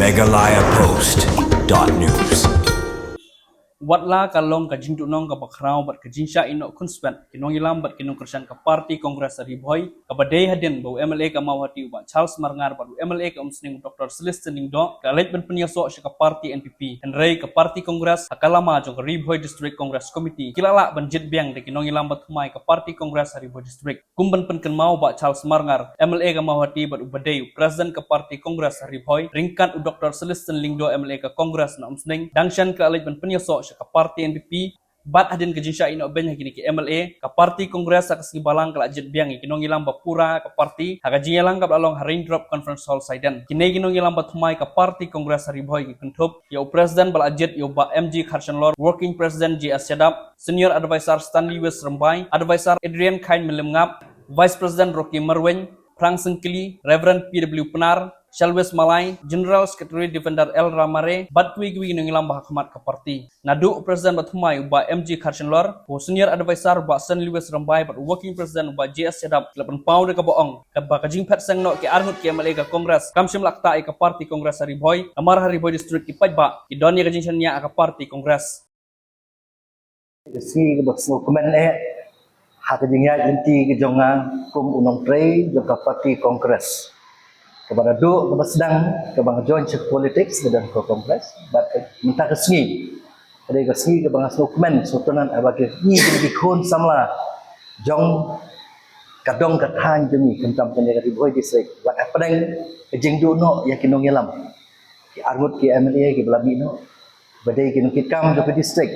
megalayapost.news. Watla kalong kajing tunong kabakraw bat kajing sya ino kunsbat kinong ilam bat kinong kersan ka parti kongres riboy kabadai hadin bau MLA ka mawati uba Charles Marngar batu MLA ka umsning Dr. Celestin Lingdo kalit ban penyaso sya ka parti NPP Henry ka parti kongres akalama jong ka riboy district congress committee kilala ban jit biang de kinong ilam bat humay ka parti kongres riboy district kumban penken mau ba Charles Marngar MLA ka mawati bat ubadai president ka parti kongres riboy ringkat u Dr. Celestin Lingdo MLA ka kongres na umsning dangsyan kalit ban penyaso ka parti NPP bat hadin ke jinsya ino ben kini ke MLA ka parti kongres sa kasibalang kala jet biang kinong ilang bapura ka parti haga jinyalang ka along raindrop conference hall siden kini kinong ilang batumay ka parti kongres riboy ki kuntup yo president bal ajet yo ba MG Kharshanlor working president JS Syadap senior advisor Stanley West Rambai advisor Adrian Khain Melimngap vice president Rocky Marwen Prang Sengkili Reverend PW Penar Shalwes Malay, General Secretary Defender L. Ramare, Batwi Gwi Nungilam Bahakamat Kaparti. Nadu President Batumay ba MG Kharshanlor, Senior Advisor ba San Lewis Rambai, but Working President ba JS Syadap, Lapan Pau de Kaboong, Kabakajing Pet Sengno ke Armut ke MLA ka Kongres, Kamsim Lakta ka Parti Kongres Riboy, Amar Riboy District Ipai ba, Idonia Kajing Shania ka Parti Kongres. Si bakso komen hakajingnya inti kejonga kum unong trei jongka Parti Kongres. Kepada duk kepada sedang kebang join politics dan ke kongres bat minta kesni ada kesni kebang dokumen sotonan abagi ni dikon samla jong kadong katang demi kentam penjaga riboy distrik bat padang kejing duno ya kinong yalam ki armut ki MLA ki belabi no badai kinong kitkam ke distrik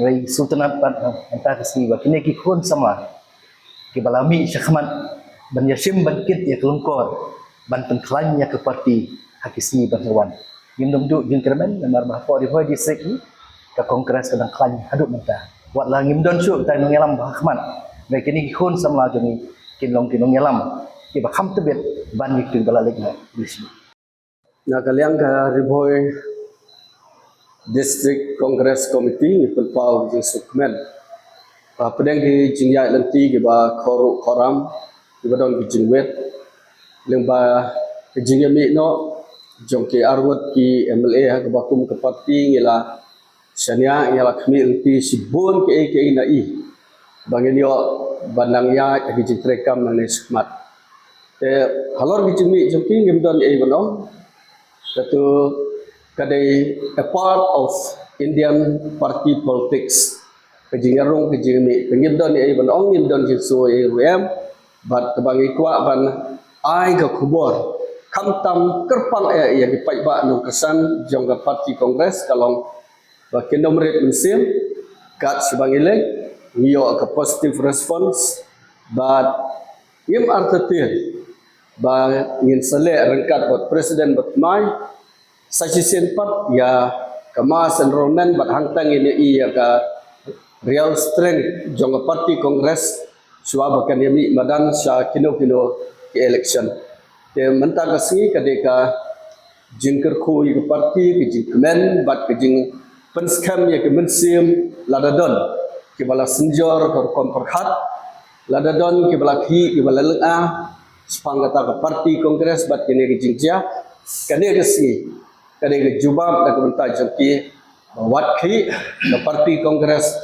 rai sultanat bat minta kesni bat kini ki kon samla ki balami syakmat ban yasim ban kit ya kelungkor ban pengklaimnya ke parti hakisi bangsawan. Ngim duk jeng kermen namar bahpo di distrik ni ke kongres kadang klaim haduk mentah. Wat la ngim don syuk tai nongelam bahkman. Mai kini khun samla joni kinong ngelam. Ki bakham tebet ban yikin balalik na bismi. Na kaliang ka Riboy District Congress Committee ni pelpau jeng sukmen. Pedang di jingya lenti ki ba koram ki badon ki jingwet lembah kejingnya mikno jongke arwat ki MLA ke bakum ke parti ngila sania ngila kami elti sibun ke nai bangenio bandangnya ke jitrekam nang skmat halor bijimi jongki ngimdon banong satu kadai a part of Indian party politics kejingarung kejimi ngimdon banong ngimdon jisu rem bat kebangi kwa ban ai ke kubur kamtam kerpang yang dipai ba nong kesan jongga parti kongres kalong bakin nomor mensim kat sebangile nio ke positive response but im artetir ba ngin sele rengkat buat presiden batmai sajisen pat ya kemas enrollment bat hangtang ini ia ka real strength jongga parti kongres suabakan yami madan sya kino election te mentang kasih kadeka jingker khu ke parti ke jingmen bat ke jing penskam ya ke mensim ladadon ke bala senjor ke kon perkhat ladadon ke bala ki ke bala lea sepangata ke parti kongres bat kene ke jingja kane kasih kadeka jubab ke bentai jengki wat ki ke parti kongres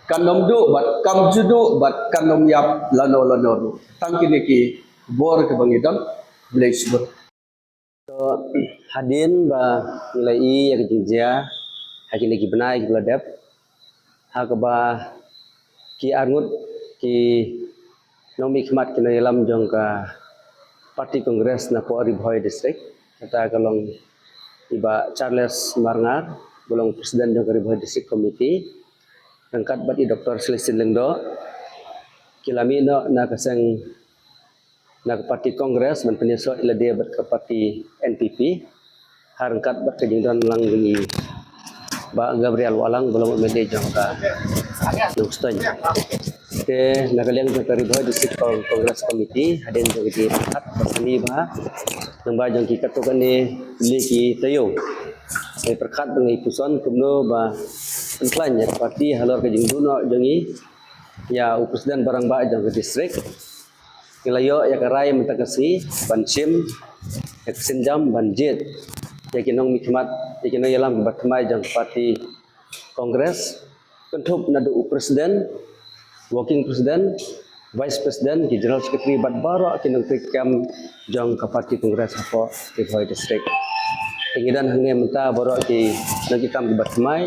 kanom du bat kam judu bat kanom yap lano tangkini ki bor ke bangidon bilai subur so hadin ba nilai ya kejia hakin lagi benai ki beladap hak ba ki arngut ki nomi khmat ki dalam jongka parti kongres na po Riboy district kata kalong iba Charles Marngar bolong presiden jongka Riboy district committee angkat bat Dr. Celestin Lingdo kilamino na kasang na parti kongres men penyeso ila dia bat ke parti NPP harangkat bat kejingdan lang gini ba Gabriel Walang belum mede jangka yang setuju te nakaliang jangka Riboy District Congress Committee hadin jadi rapat berseni ba namba jangki katukan ni liki tayo saya perkat dengan ipuson kumno ba pentlanya parti halor kejingduno jangi ya upusdan barang ba jangka distrik Kilayo ya karai mentakasi bansim ya kesenjam banjit yakinong mikmat yakinong yalam batmai jang parti kongres kentup nadu presiden working president vice president ki general secretary bat baro kinong tikam jang ka parti kongres apa Ribhoi district tingidan hangne menta baro ki nagikam di batmai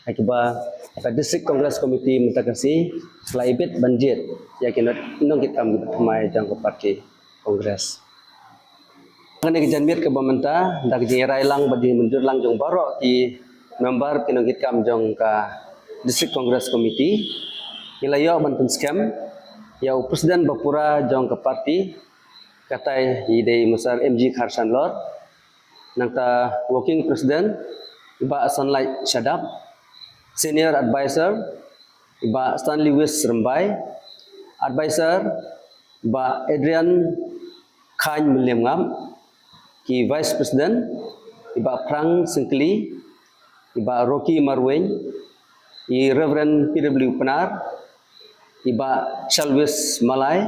akiba ka district congress committee menta kasi slaibet banjit yakin inong kitam di batmai jang ka parti kongres ngane kejanmit ke bamenta dak jirai lang badi mundur lang jong baro ki member kinongit kam jong ka district congress committee ilayo bantun scam ya presiden bapura jong ka party katai ide musar MG Kharsan Lord nangta working president iba Sunlight Shadap senior advisor iba Stanley Wis Rembai advisor iba Adrian Khan William Ngam ki vice president iba Prang Singkli iba Rocky Marweng i Reverend PW Penar iba Shalwis Malay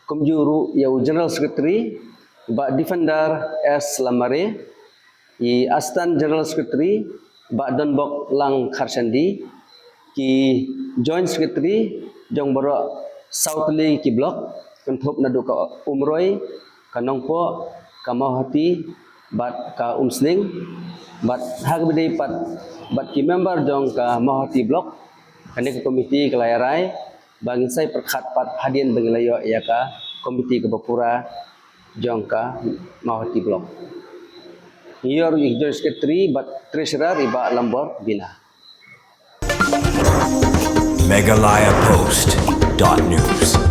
kumjuru yau general secretary iba Defender S Lamare i Astan general secretary iba Donbok Lang Kharsandi ki joint secretary jong baro Southly ki block kentup nadu ka Umroy kanongpo kamauhati bat ka Umsning bat hagbede pat bat ki member jong ka Mahati block kane ke komiti kelayarai bangin sai perkhat pat hadin bangilayo ya ka komiti ke Bapura jong ka Mahati block Yor joint secretary bat treasurer iba Lambor Bina Meghalaya Post.news